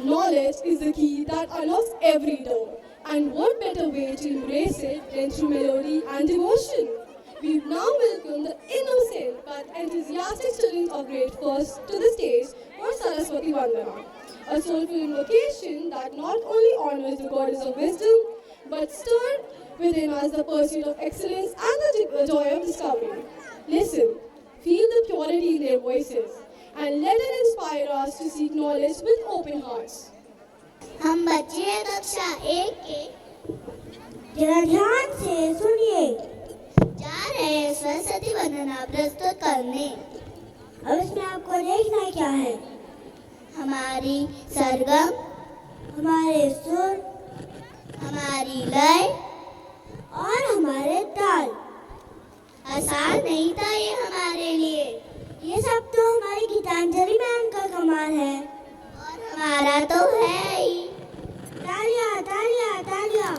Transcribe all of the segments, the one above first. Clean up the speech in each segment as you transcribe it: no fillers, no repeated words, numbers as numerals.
Knowledge is the key that unlocks every door. And what better way to embrace it than through melody and devotion? We now welcome the innocent but enthusiastic students of grade first to the stage for Saraswati Vandana, a soulful invocation that not only honors the goddess of wisdom but stirs within us the pursuit of excellence and the joy of discovery. Listen, feel the purity in their voices, and let it inspire us to seek knowledge with open hearts. हम बच्चे हैं कक्षा एक के जरा ध्यान से सुनिए। जा रहे हैं सरस्वती वंदना प्रस्तुत करने। अब इसमें आपको देखना क्या है? हमारी सरगम, हमारे सुर हमारी लय और हमारे ताल। आसान नहीं था ये हमारे लिए, ये सब तो हमारी गीतांजलि मैम का कमाल है। और हमारा तो है ही। तालियां तालियां तालियां।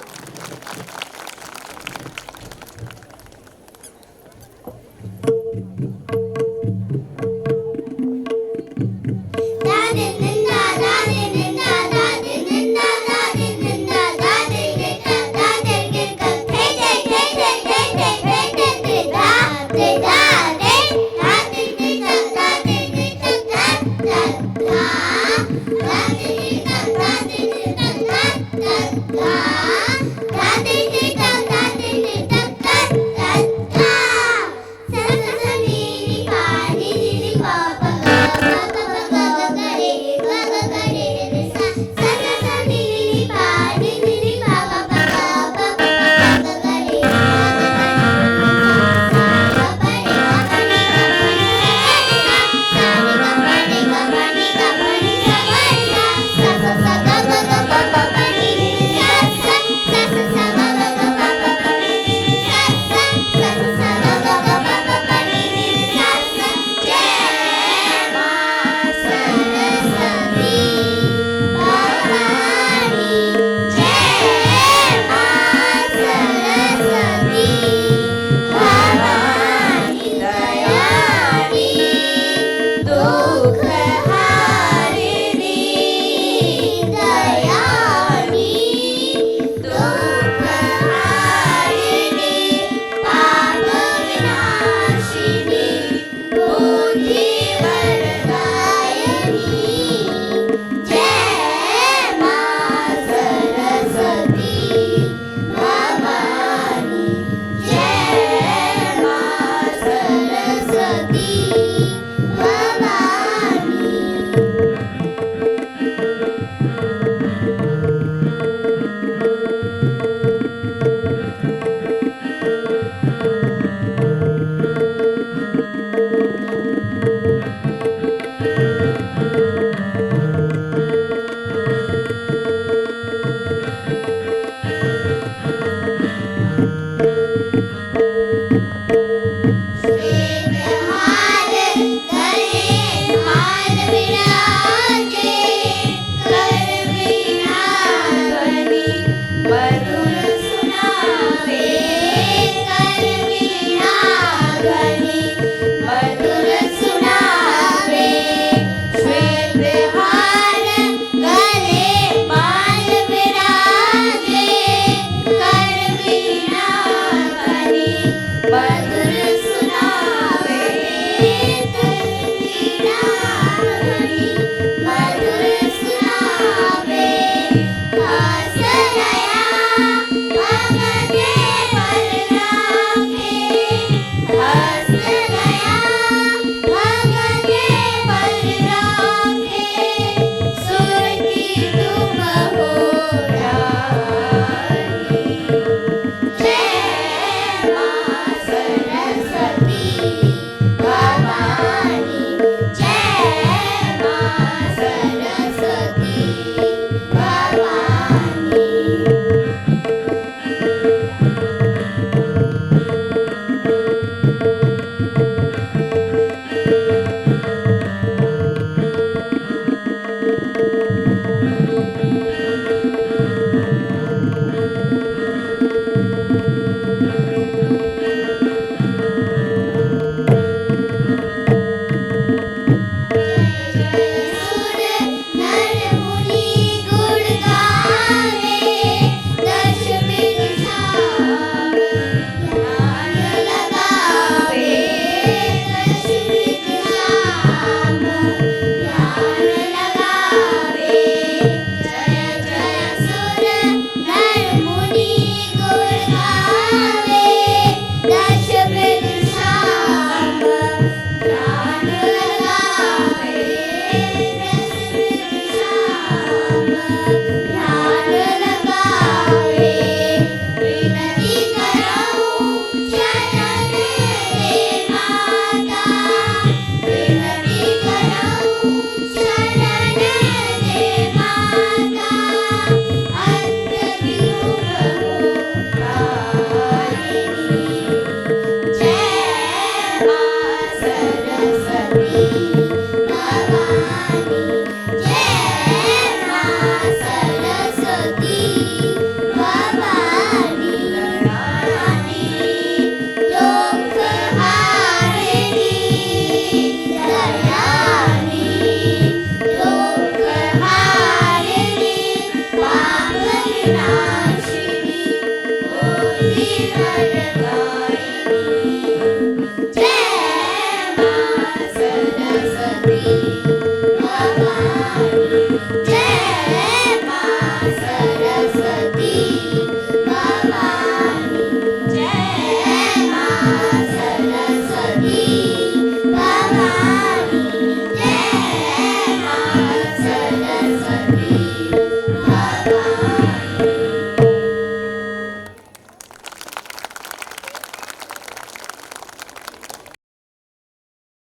दो